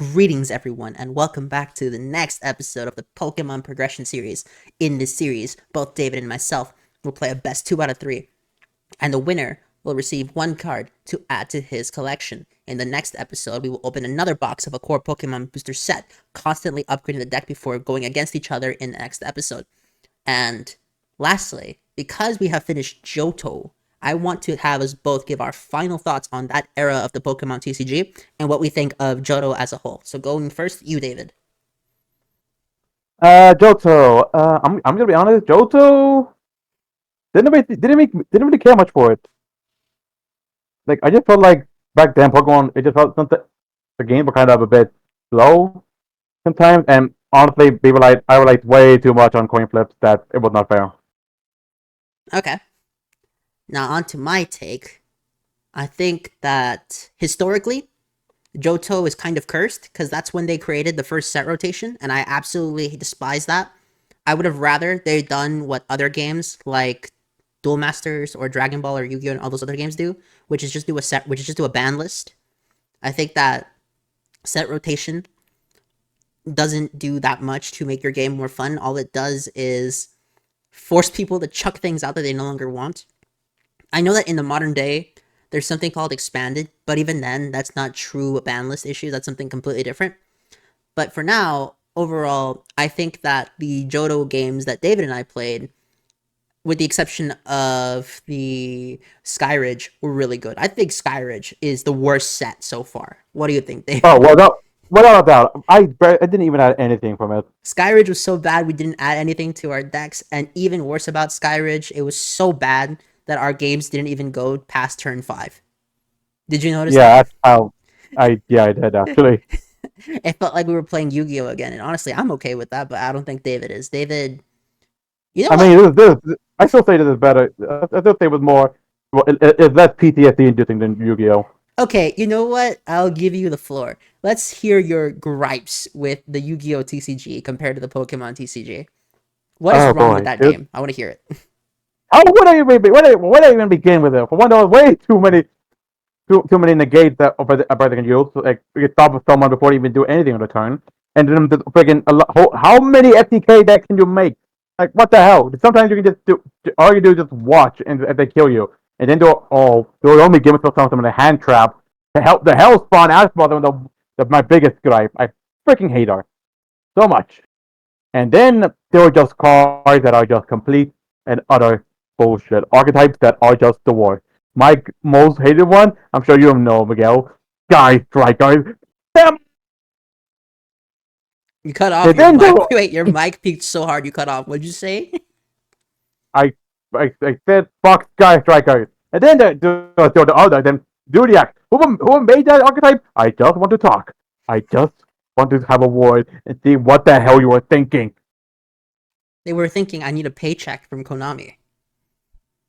Greetings, everyone, and welcome back to the next episode of the Pokemon Progression Series. In this series, both David and myself will play a best 2 out of 3, and the winner will receive one card to add to his collection. In the next episode, we will open another box of a core Pokemon booster set, constantly upgrading the deck before going against each other in the next episode. And lastly, because we have finished Johto, I want to have us both give our final thoughts on that era of the Pokemon TCG and what we think of Johto as a whole. So going first, you, David. Johto. I'm gonna be honest. Johto didn't really care much for it. Like I just felt like back then Pokemon, it just felt something. The games were kind of a bit slow sometimes, and honestly, people like I relied way too much on coin flips that it was not fair. Okay. Now on to my take. I think that historically, Johto is kind of cursed because that's when they created the first set rotation, and I absolutely despise that. I would have rather they done what other games like Duel Masters or Dragon Ball or Yu-Gi-Oh and all those other games do, which is just do a ban list. I think that set rotation doesn't do that much to make your game more fun. All it does is force people to chuck things out that they no longer want. I know that in the modern day, there's something called expanded, but even then, that's not true ban list issue. That's something completely different. But for now, overall, I think that the Johto games that David and I played, with the exception of the Skyridge, were really good. I think Skyridge is the worst set so far. What do you think, Oh David? well, no, without a doubt, I didn't even add anything from it. Skyridge was so bad we didn't add anything to our decks, and even worse about Skyridge, it was so bad that our games didn't even go past turn 5. Did you notice Yeah, that? that's how I did actually. It felt like we were playing Yu-Gi-Oh again, and honestly, I'm okay with that, but I don't think David is. David, you know I what? mean, I still say this is better. I still say it was more. Well, it's less PTSD inducing than Yu-Gi-Oh. Okay, you know what? I'll give you the floor. Let's hear your gripes with the Yu-Gi-Oh TCG compared to the Pokemon TCG. What is Oh wrong with boy, that game? I want to hear it. how would I even where do I even begin with it? For one, there was way too many negates that a brother can use. So, like you can stop with someone before they even do anything on the turn, and then the freaking how many FTK decks can you make? Like what the hell? Sometimes you can just do all you do is just watch and if they kill you, and then they'll only give it to someone in a hand trap to help the hell spawn out for them. My biggest gripe. I freaking hate her so much. And then there are just cards that are just complete and utter bullshit. Archetypes that are just the worst. My most hated one, I'm sure you know, Miguel. Sky Strikers. Damn. You cut off And your then there, mic. Wait, your mic peaked so hard you cut off. What'd you say? I, I said fuck Sky Strikers. And then the other, then Zodiac. Who made that archetype? I just want to talk. I just want to have a word and see what the hell you were thinking. They were thinking I need a paycheck from Konami.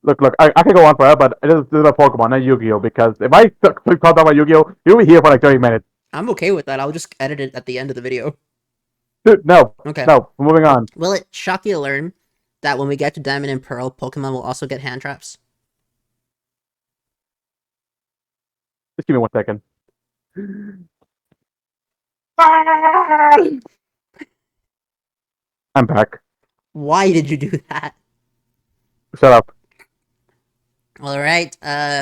Look, I can go on forever, but this is a Pokemon, not Yu-Gi-Oh! Because if I talk about Yu-Gi-Oh!, you'll be here for like 30 minutes. I'm okay with that. I'll just edit it at the end of the video. Dude, no, Okay. no, we're moving on. Will it shock you to learn that when we get to Diamond and Pearl, Pokemon will also get hand traps? Just give me 1 second. I'm back. Why did you do that? Shut up. Alright,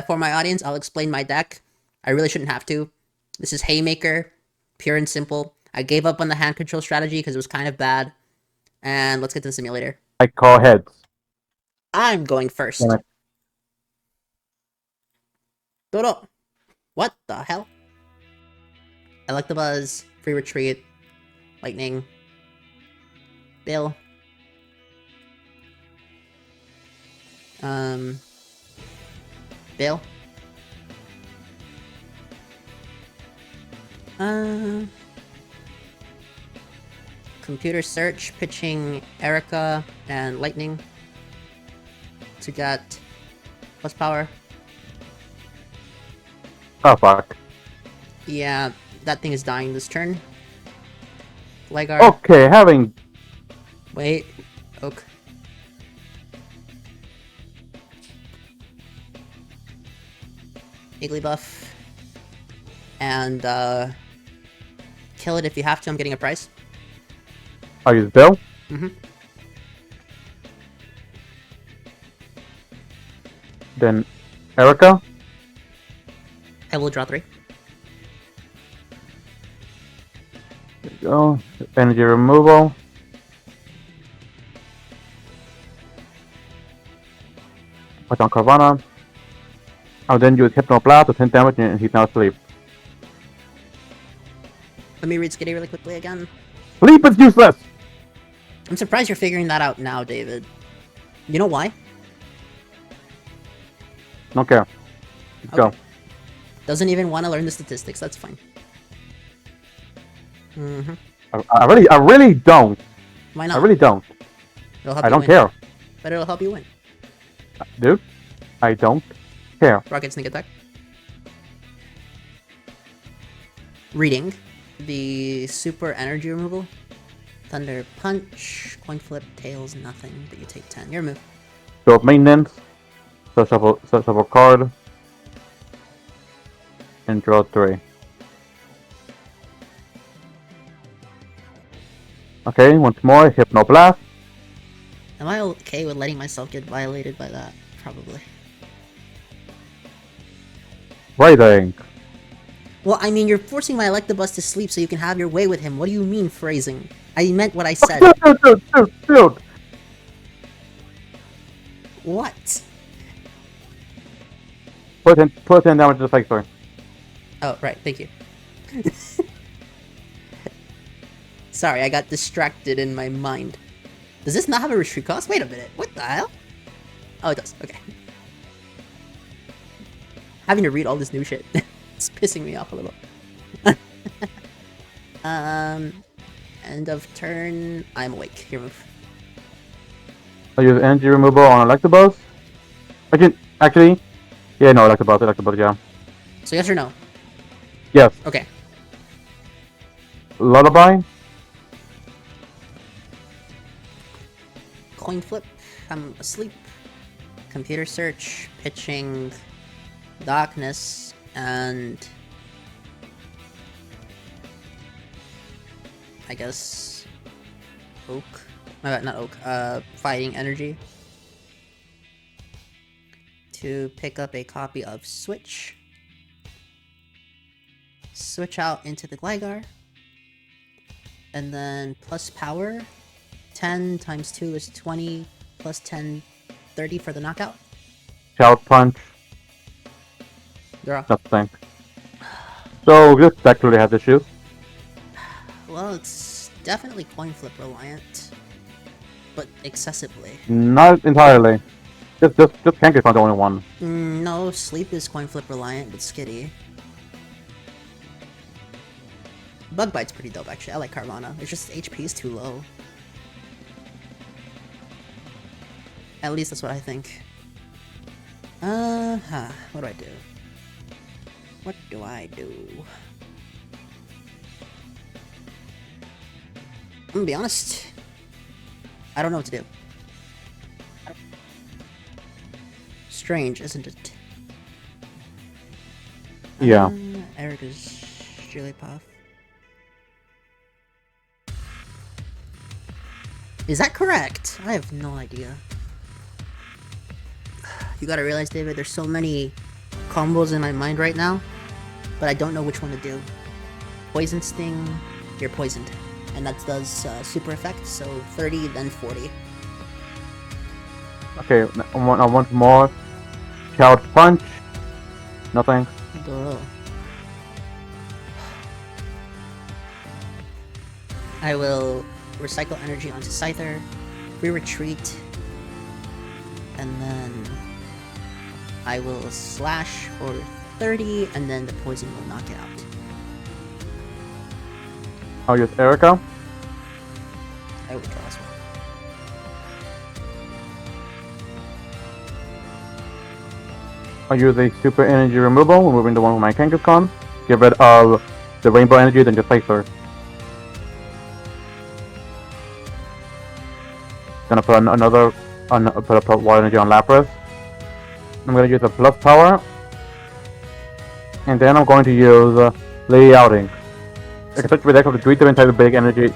for my audience, I'll explain my deck. I really shouldn't have to. This is Haymaker, pure and simple. I gave up on the hand control strategy because it was kind of bad. And let's get to the simulator. I call heads. I'm going Damn first. it. Dodo! What the hell? Electabuzz, free retreat, lightning, Bill. Um, Bill. Uh, computer search, pitching Erica and lightning to get plus power. Oh, fuck. Yeah, that thing is dying this turn. Legar. Okay, having... Wait. Oak. Igglybuff. And, kill it if you have to. I'm getting a price. I'll use Bill. Mm-hmm. Then Erica. I will draw 3. There you go. Energy removal. Put on Carvana. I'll then use Hypnoblast to 10 damage and he's now asleep. Let me read Skitty really quickly again. Sleep is useless! I'm surprised you're figuring that out now, David. You know why? Don't care. Let's go. Doesn't even want to learn the statistics. That's fine. Mm-hmm. I really don't. Why not? I really don't. It'll help I you don't win. care. But it'll help you win. Dude, I don't care. Rocket sneak attack. Reading. The super energy removal. Thunder punch. Coin flip. Tails. Nothing. But you take 10. Your move. Go of maintenance. Shuffle card. And draw 3. Okay, once more, Hypnoblast. Am I okay with letting myself get violated by that? Probably. Writing. Well, I mean, you're forcing my Electabuzz to sleep so you can have your way with him. What do you mean, phrasing? I meant what I said. Dude. What? Put 10 damage to the Sapphire. Oh, right, thank you. Sorry, I got distracted in my mind. Does this not have a retreat cost? Wait a minute, what the hell? Oh, it does, okay. Having to read all this new shit. It's pissing me off a little. End of turn. I'm awake. Your move. I'll use energy removal on Electabuzz. Actually, yeah, no, Electabuzz, yeah. So yes or no? Yes. Okay. Lullaby. Coin flip. I'm asleep. Computer search. Pitching. Darkness. And I guess Oak. My bad, not Oak. Fighting Energy. To pick up a copy of Switch. Switch out into the Gligar. And then plus power. 10 times 2 is 20. Plus 10, 30 for the knockout. Shout Punch. Draw. Nothing. So this deck really has issues. Well, it's definitely coin flip reliant. But excessively. Not entirely. Just Kangaskhan's not the only one. No, Sleep is coin flip reliant, but Skitty. Bug Bite's pretty dope, actually. I like Carvana. It's just HP is too low. At least that's what I think. What do I do? What do I do? I'm gonna be honest. I don't know what to do. Strange, isn't it? Yeah. Erica's Jigglypuff. Is that correct? I have no idea. You gotta realize, David, there's so many combos in my mind right now, but I don't know which one to do. Poison Sting, you're poisoned. And that does super effect, so 30, then 40. Okay, I want more. Shout Punch. Nothing. Duh. I will recycle energy onto Scyther, re-retreat, and then I will slash for 30, and then the poison will knock it out. I'll use Erica. I will draw as well. I'll use a super energy removal, removing the one with my Kangaskhan. Get rid of the rainbow energy, then just Scyther. Gonna put put water energy on Lapras. I'm gonna use a plus power. And then I'm going to use Lady Outing. I can search my deck up to 3 different types of basic energy.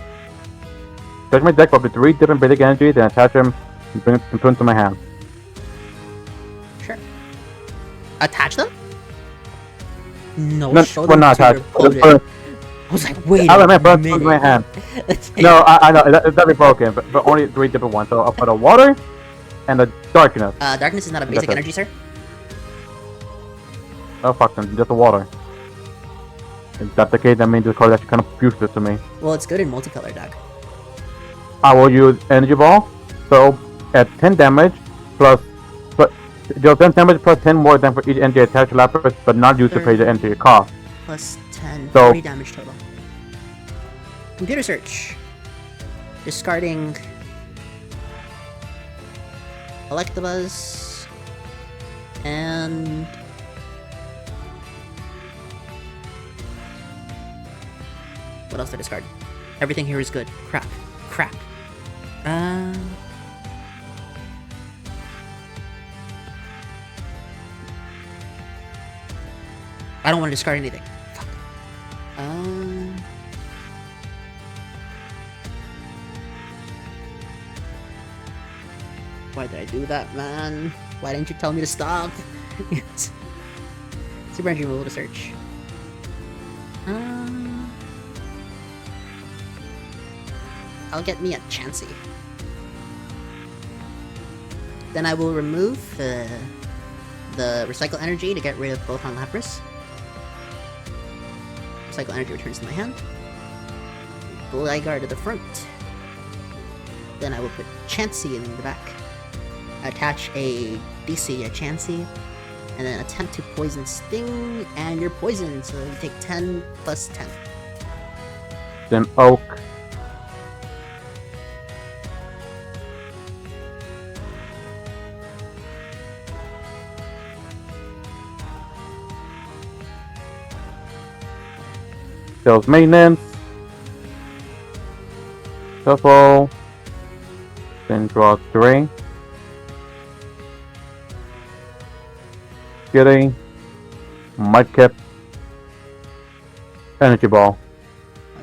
Search my deck up to 3 different basic energy, then attach them and bring them into my hand. Sure. Attach them? No, No, show well, them not to your attached. opponent. I was like, wait I a meant put minute. into my hand. No, I know, that'd be broken, but only 3 different ones. So I'll put a water and a darkness. Darkness is not a basic energy, sir. Oh, fuck them, just a water. If that's the case, that means this card is actually kind of useless to me. Well, it's good in multicolor deck. I will use Energy Ball, so at 10 damage, plus, but deal 10 damage plus 10 more than for each energy attached to Lapras, but not used to pay the energy cost. Plus 10, So, 40 damage total. Computer search. Discarding Electabuzz and what else to discard? Everything here is good. Crap. Crap. I don't want to discard anything. Fuck. Why did I do that, man? Why didn't you tell me to stop? Super energy removal to search. I'll get me a Chansey. Then I will remove the recycle energy to get rid of both on Lapras. Recycle energy returns to my hand. Gligar to the front. Then I will put Chansey in the back. Attach a DC, a Chansey, and then attempt to poison Sting, and you're poisoned, so you take 10 plus 10. Then Oak. Sales maintenance. Shuffle. Then draw 3. Getting Mudkip. Energy Ball.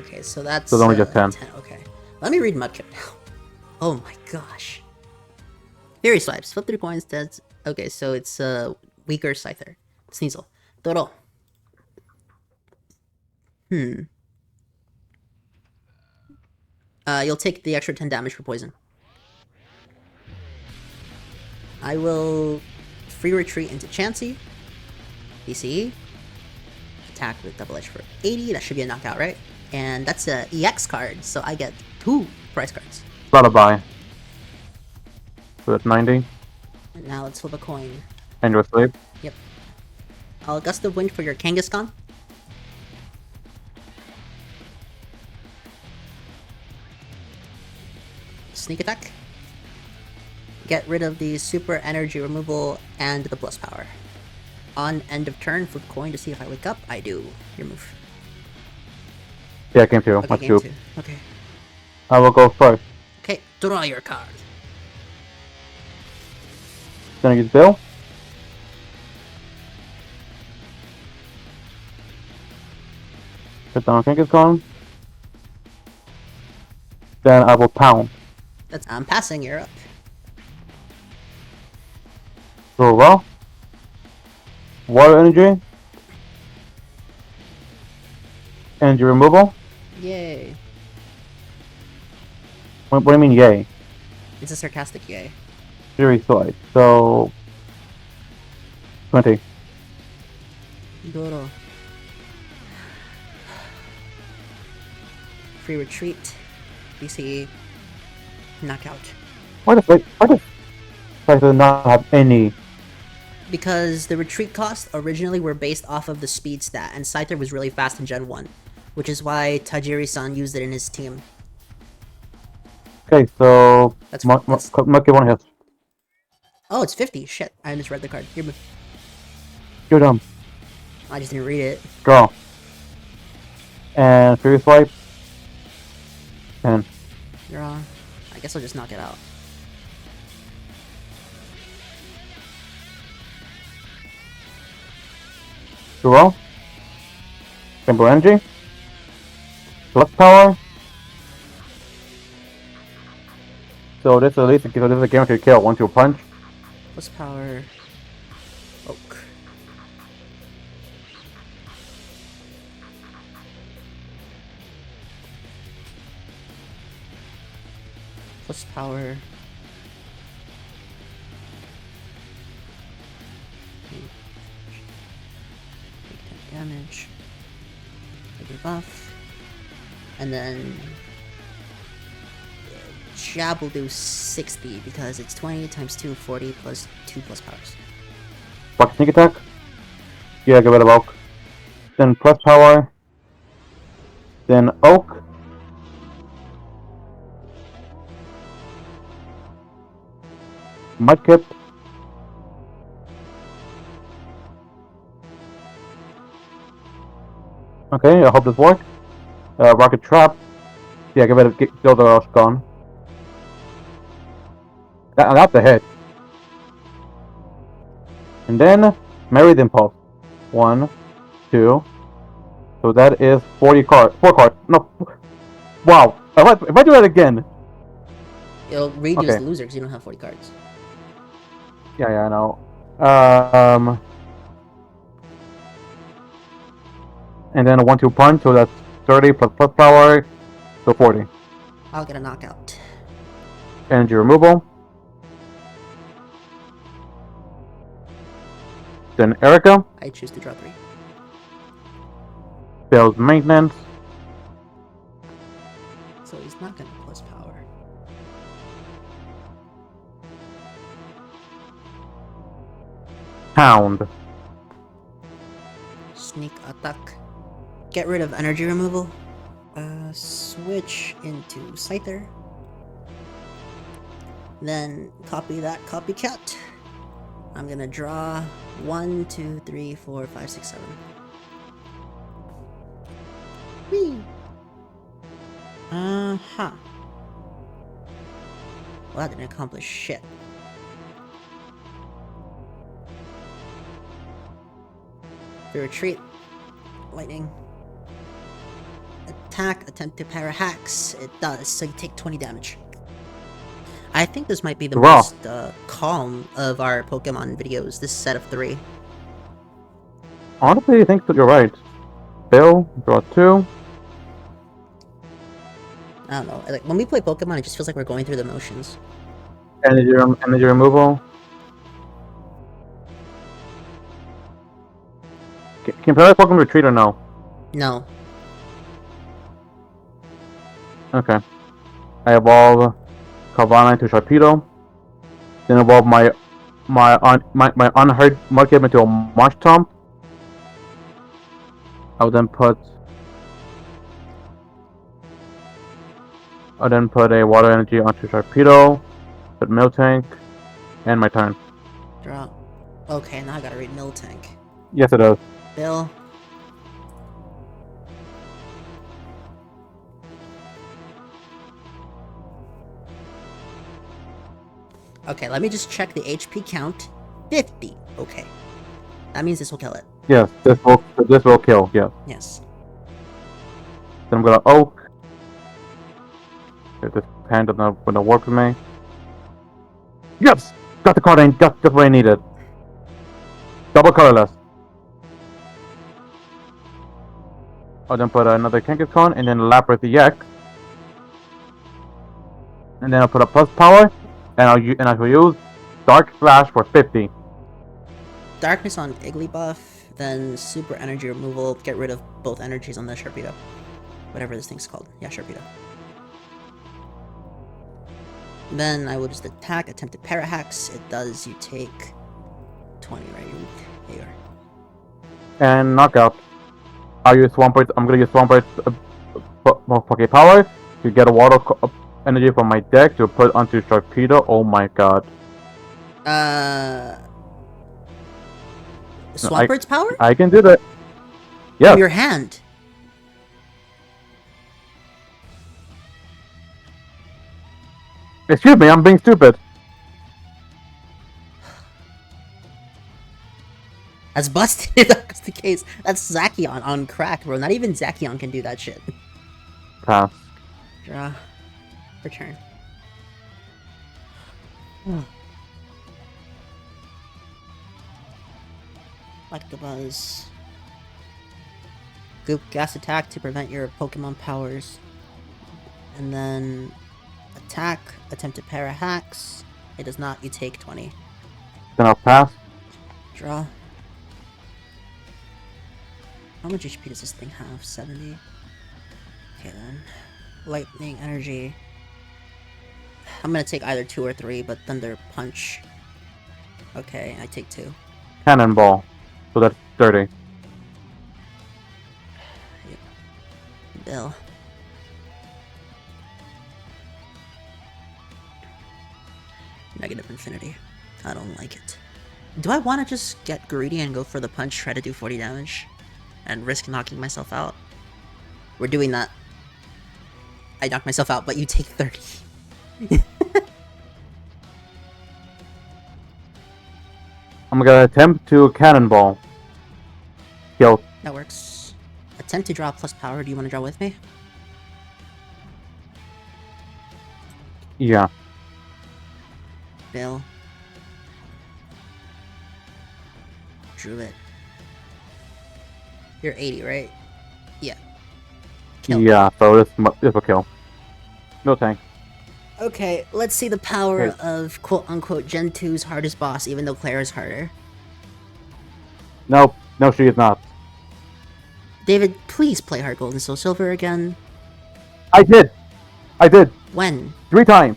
Okay, so that's So it's only just 10. Okay. Let me read Mudkip now. Oh my gosh. Fury Swipes. Flip 3 coins. That's okay, so it's weaker Scyther. Sneasel. Toro. You'll take the extra 10 damage for poison. I will free retreat into Chansey. DCE. Attack with double edge for 80. That should be a knockout, right? And that's a EX card, so I get 2 prize cards. Lullaby. So that's 90. And now let's flip a coin. And you're asleep. Yep. I'll Gust of Wind for your Kangaskhan. Sneak attack. Get rid of the super energy removal and the plus power. On end of turn, flip coin to see if I wake up. I do. Your move. Yeah, game 2. Okay, Let's game do. 2. Okay. I will go first. Okay, draw your card. Then I use Bill. Put down Kangaskhan. Then I will pound. I'm passing, you're up. So raw. Water energy. Energy removal. Yay. What do you mean yay? It's a sarcastic yay. Fury Swipe. So 20. Goro. Free retreat. BCE. Knockout. Why does Scyther not have any? Because the retreat costs originally were based off of the speed stat, and Scyther was really fast in Gen 1, which is why Tajiri-san used it in his team. Okay, so That's Monkey one hit. Oh, it's 50. Shit, I misread the card. Here, You're dumb. I just didn't read it. Draw. And Fury Swipe. And Draw. I guess I'll just knock it out. Draw. Simple Energy. plus power. So this at least this is a guaranteed kill. 1-2 punch. Plus power. Oak. Plus power. Take 10 damage. Take a buff. And then Jab will do 60 because it's 20 times 2, 40 plus 2 plus powers. Fuck sneak attack. Yeah, get rid of Oak. Then plus power. Then Oak. Mudkip. Okay, I hope this works. Rocket Trap. Yeah, get rid of kill the rush gone. That's a hit. And then Married Impulse. 1, 2. So that is 40 cards. 4 cards. No. Wow. If I do that again. It'll read you Okay. as the loser because you don't have 40 cards. Yeah, I know. And then a 1-2 punch, so that's 30 plus power, so 40. I'll get a knockout. Energy removal. Then Erica. I choose to draw 3. Bill's maintenance. So he's not gonna plus power. Hound. Sneak attack. Get rid of energy removal. Switch into Scyther. Then copy that copycat. I'm gonna draw 1, 2, 3, 4, 5, 6, 7. Whee! Well, that didn't accomplish shit. The retreat. Lightning. Attack, attempt to para-hacks. It does, so you take 20 damage. I think this might be the most calm of our Pokemon videos, this set of 3. Honestly, I think that you're right. Bill, draw 2. I don't know, like when we play Pokemon, it just feels like we're going through the motions. Energy removal. Can Pokemon retreat or no? No. Okay. I evolve Carvanha into Sharpedo. Then evolve my unheard Mudkip into a Marshtomp. I'll then put a Water Energy onto Sharpedo, put Miltank, and my turn. Draw. Okay, now I gotta read Miltank. Yes, it does. Bill. Okay, let me just check the HP count. 50. Okay. That means this will kill it. Yes, this will kill. Yes. Yes. Then I'm gonna Oak. Get this hand gonna work for me. Yes, got the card in just what I needed. Double colorless. I'll then put another Kangaskhan and then Lapras EX. And then I'll put a plus power, and I will use Dark Slash for 50. Darkness on Igglybuff, then super energy removal, get rid of both energies on the Sharpedo. Whatever this thing's called. Yeah, Sharpedo. Then I will just attack, attempt to para-hacks. It does, you take 20, right? There you are. And knockout. I'll use Swampert. I'm gonna use Swampert's Poké Power to get a water energy from my deck to put onto Sharpedo. Oh my god. Swampert's power? I can do that. Yeah. From your hand. Excuse me, I'm being stupid. That's busted if that's the case. That's Zacian on crack, bro. Not even Zacian can do that shit. Pass. Draw. Return. Like the buzz. Goop gas attack to prevent your Pokemon powers. And then attack, attempt to para hacks. It does not, you take 20. Then I'll pass. Draw. How much HP does this thing have? 70? Okay then. Lightning energy. I'm gonna take either 2 or 3, but Thunder Punch. Okay, I take 2. Cannonball. So that's 30. Yep. Bill. Negative infinity. I don't like it. Do I want to just get greedy and go for the punch, try to do 40 damage, and risk knocking myself out? We're doing that. I knock myself out, but you take 30. I'm gonna attempt to cannonball. Kill. That works. Attempt to draw plus power. Do you want to draw with me? Yeah. Bill. Drew it. You're 80, right? Yeah. Kill. Yeah, so this will kill. No tank. Okay, let's see the power Okay. of quote-unquote Gen 2's hardest boss, even though Claire is harder. Nope. No, she is not. David, please play Heart Gold and Soul Silver again. I did. When? 3 times.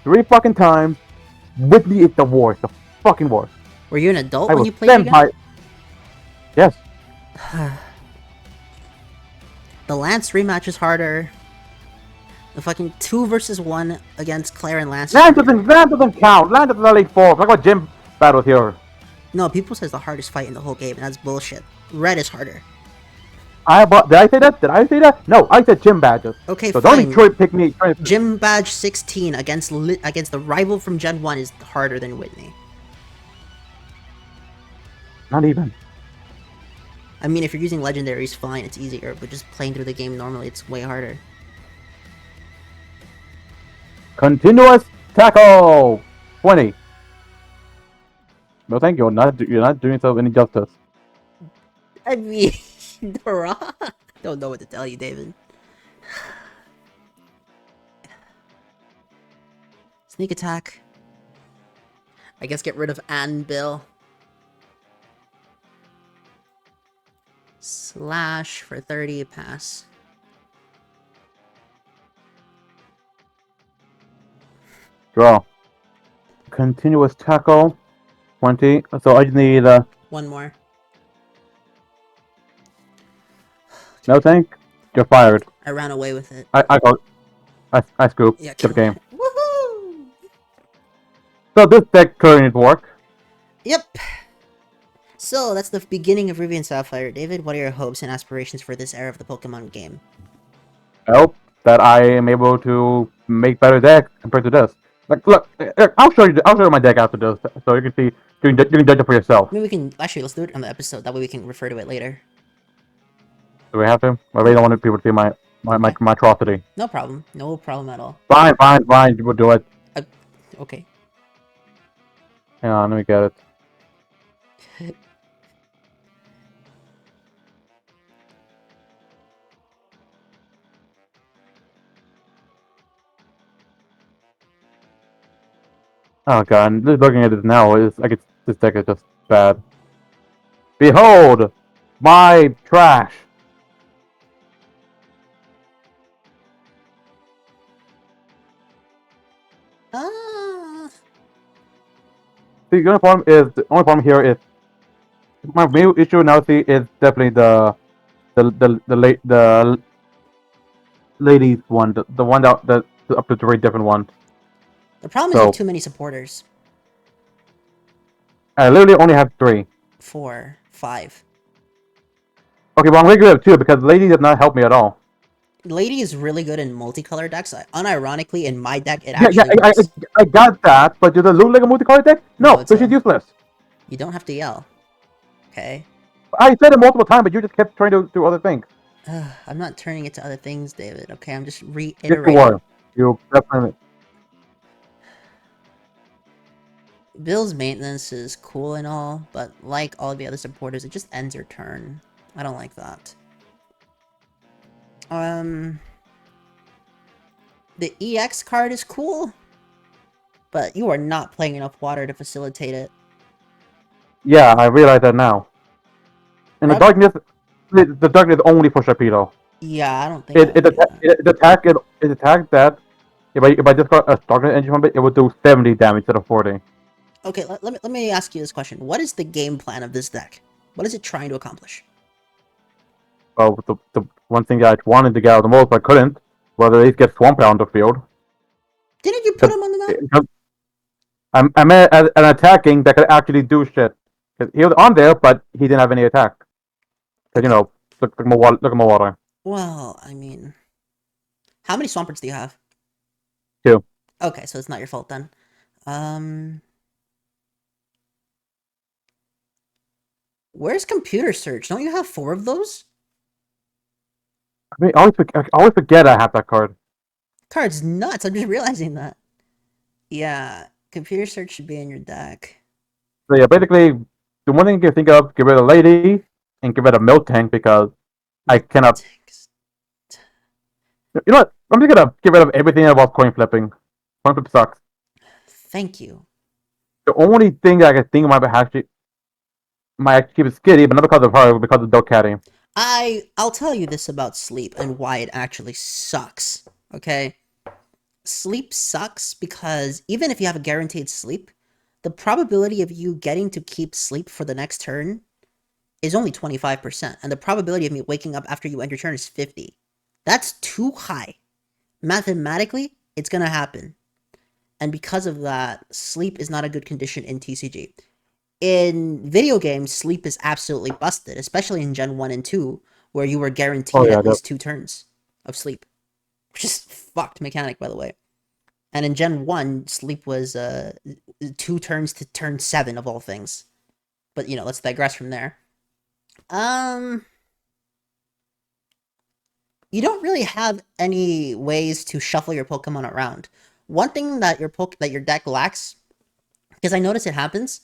3 fucking times. Whitney is the worst. The fucking worst. Were you an adult I when will you played send again? my... Yes. The Lance rematch is harder. The fucking 2 versus 1 against Claire and Lance. Land doesn't count. Land doesn't Elite 4. Talk about gym battles here. No, people says the hardest fight in the whole game, and that's bullshit. Red is harder. Did I say that? No, I said gym badges. Okay, so fine. don't pick me. Gym badge 16 against the rival from Gen 1 is harder than Whitney. Not even. I mean, if you're using legendaries, fine, it's easier, but just playing through the game normally, it's way harder. Continuous tackle. 20. No, thank you. You're not doing yourself any justice. I mean, don't know what to tell you, David. Sneak attack. I guess get rid of Ann Bill. Slash for 30, pass. Draw. Continuous tackle. 20. So I just need One more. no thank. You're fired. I ran away with it. I scoop. Yeah, Skip kill game. it. Woohoo! So this deck currently needs work. Yep. So that's the beginning of Ruby and Sapphire. David, what are your hopes and aspirations for this era of the Pokemon game? I hope that I am able to make better decks compared to this. Like, look, I'll show you my deck after this, so you can see. You can judge it for yourself. Maybe we can actually let's do it on the episode. That way we can refer to it later. Do we have to? I really don't want people to see my atrocity. No problem. No problem at all. Fine. We'll do it. Okay. Hang on, let me get it. Oh god, just looking at this now, this deck is just bad. Behold, my trash. The only problem here is my main issue now. See, is definitely the ladies one, the one that up to 3 different ones. The problem is you have too many supporters. I literally only have 3. 4, 5. Okay, well I'm gonna give it 2 because lady did not help me at all. Lady is really good in multicolor decks. Unironically, in my deck, it Yeah, actually works. I got that, but does it look like a multicolored deck? No, so she's useless. You don't have to yell. Okay? I said it multiple times, but you just kept trying to do other things. I'm not turning it to other things, David. Okay, I'm just Yes, you reiterating. are. You definitely. Bill's maintenance is cool and all, but like all the other supporters, it just ends your turn. I don't like that. Um, the EX card is cool, but you are not playing enough water to facilitate it. Yeah, I realize that now. And Prob- the darkness only for Sharpedo. yeah, I don't think I would do that. It attacked that. If I just got a darkness engine from it, it would do 70 damage instead of 40. Okay, let me ask you this question. What is the game plan of this deck? What is it trying to accomplish? Well, the one thing that I wanted to get out the most, but couldn't, was at least get Swamp out on the field. Didn't you put him on the map? I meant an attacking that could actually do shit. 'Cause he was on there, but he didn't have any attack. Because, Okay, look at my water. well, I mean, how many Swamperts do you have? Two. Okay, so it's not your fault then. Um, where's computer search? Don't you have 4 of those? I mean, I always forget I have that card. Card's nuts. I'm just realizing that. Yeah, computer search should be in your deck. So yeah, basically, the one thing you can think of, get rid of Lady and get rid of Milk Tank because I Milk cannot. tanks. You know what? I'm just gonna get rid of everything about coin flipping. Coin flip sucks. Thank you. The only thing that I can think of might actually keep it skitty, but not because of her, but because of Duck Caddy. I'll tell you this about sleep and why it actually sucks. Okay? Sleep sucks because even if you have a guaranteed sleep, the probability of you getting to keep sleep for the next turn is only 25%, and the probability of me waking up after you end your turn is 50. That's too high. Mathematically, it's gonna happen. And because of that, sleep is not a good condition in TCG. In video games, sleep is absolutely busted, especially in Gen 1 and 2, where you were Oh guaranteed yeah, at least 2 turns of sleep. Which is fucked mechanic, by the way. And in Gen 1, sleep was 2 turns to turn 7 of all things. But, let's digress from there. Um, you don't really have any ways to shuffle your Pokemon around. One thing that your deck lacks, because I notice it happens,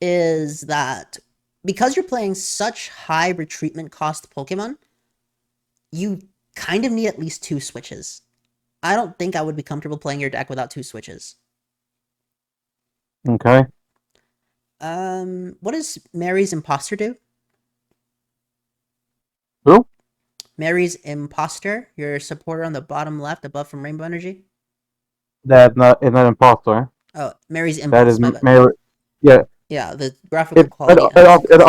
is that because you're playing such high retreatment cost Pokemon, you kind of need at least 2 switches. I don't think I would be comfortable playing your deck without 2 switches. okay. What does Mary's Imposter do? Who? Mary's Imposter, your supporter on the bottom left above from Rainbow Energy. That's not is not imposter. Oh, Mary's That is Impulse, my bad. Mary. Yeah, Yeah, the graphical quality it has also confused me.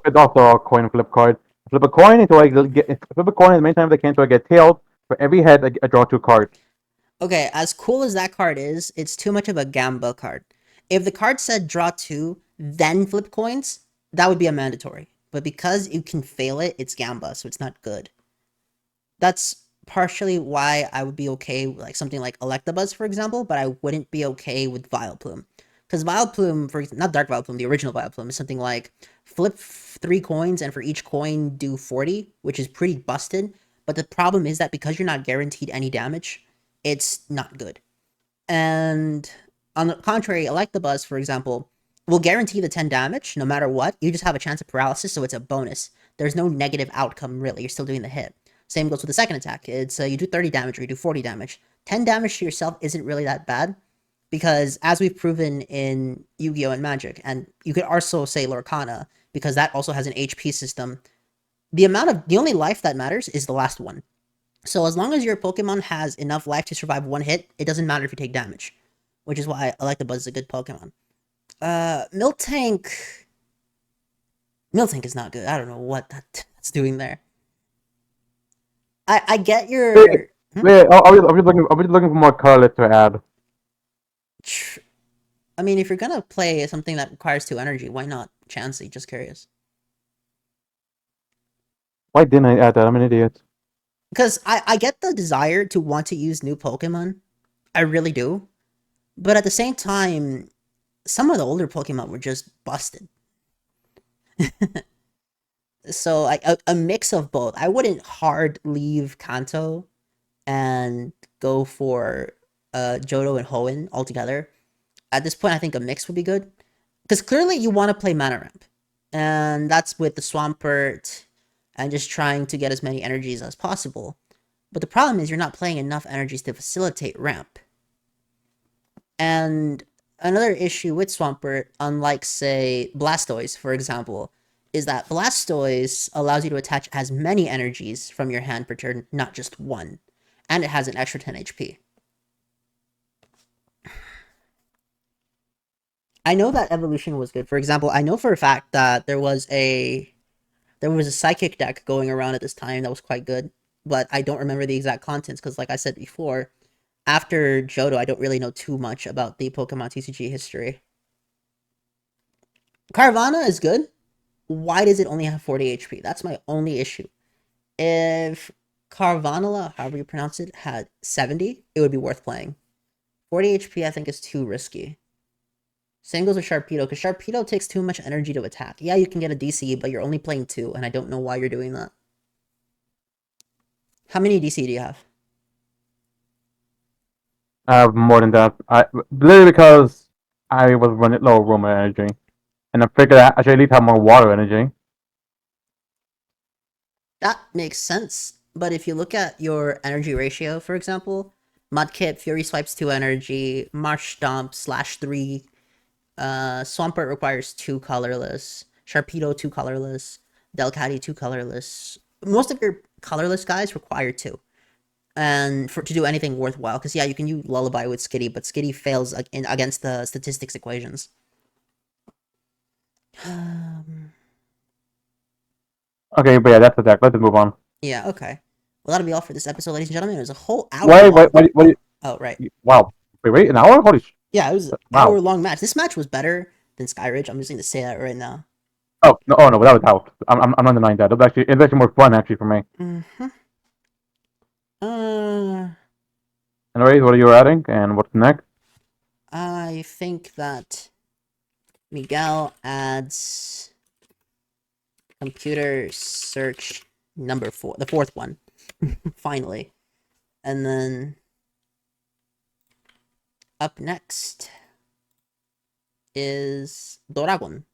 it's also a coin flip card. Flip a coin until I get flip a coin as many times as I can until I get tailed. For every head, I draw 2 cards. Okay, as cool as that card is, it's too much of a Gamba card. If the card said draw 2, then flip coins, that would be a mandatory. But because you can fail it, it's Gamba, so it's not good. That's partially why I would be okay with like something like Electabuzz, for example, but I wouldn't be okay with Vileplume. Because Vileplume, not Dark Vileplume, the original Vileplume, is something like flip 3 coins and for each coin do 40, which is pretty busted. But the problem is that because you're not guaranteed any damage, it's not good. And on the contrary, Electabuzz, for example, will guarantee the 10 damage no matter what. You just have a chance of paralysis, so it's a bonus. There's no negative outcome, really. You're still doing the hit. Same goes with the second attack. It's you do 30 damage or you do 40 damage. 10 damage to yourself isn't really that bad because, as we've proven in Yu Gi Oh! And Magic, and you could also say Lorcana because that also has an HP system, the only life that matters is the last one. So as long as your Pokemon has enough life to survive one hit, it doesn't matter if you take damage, which is why Electabuzz is a good Pokemon. Miltank. Miltank is not good. I don't know what that's doing there. I get Wait, your. wait. I'm just looking for more color to add. I mean, if you're gonna play something that requires 2 energy, why not Chansey? Just curious. Why didn't I add that? I'm an idiot. Because I get the desire to want to use new Pokemon. I really do. But at the same time, some of the older Pokemon were just busted. So like a mix of both. I wouldn't hard leave Kanto and go for Johto and Hoenn altogether. At this point, I think a mix would be good. Because clearly you want to play Mana Ramp. And that's with the Swampert and just trying to get as many energies as possible. But the problem is you're not playing enough energies to facilitate ramp. And another issue with Swampert, unlike, say, Blastoise, for example, is that Blastoise allows you to attach as many energies from your hand per turn, not just one. And it has an extra 10 HP. I know that evolution was good. For example, I know for a fact that there was a psychic deck going around at this time that was quite good, but I don't remember the exact contents because, like I said before, after Johto, I don't really know too much about the Pokemon TCG history. Carvana is good. Why does it only have 40 HP? That's my only issue. If Carvanilla, however you pronounce it, had 70, it would be worth playing. 40 HP, I think, is too risky. Same goes with Sharpedo, because Sharpedo takes too much energy to attack. Yeah, you can get a DC, but you're only playing 2, and I don't know why you're doing that. How many DC do you have? I have more than that. I literally because I was running low Roma energy, and I figured I should at least have more water energy. That makes sense. But if you look at your energy ratio, for example, Mudkip, Fury Swipes 2 energy, Marsh Stomp /3, Swampert requires 2 colorless, Sharpedo 2 colorless, Delcatty 2 colorless. Most of your colorless guys require 2. And to do anything worthwhile, because yeah, you can use Lullaby with Skitty, but Skitty fails against the statistics equations. Okay, but yeah, that's the deck. Let's move on. Yeah, okay. Well, that'll be all for this episode, ladies and gentlemen. It was a whole hour Wait, long. wait. Oh, right. Wow. Wait, an hour? Holy Yeah, it was an wow. hour long match. This match was better than Skyridge. I'm just going to say that right now. Oh no, without a doubt. I'm not denying that. It's actually more fun actually for me. Mm-hmm. Uh, Anyways, what are you adding, and what's next? I think that Miguel adds computer search number 4, the 4th one, finally. And then up next is Doragon.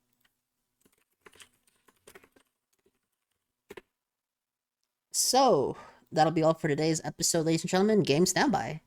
So, that'll be all for today's episode, ladies and gentlemen. Game standby.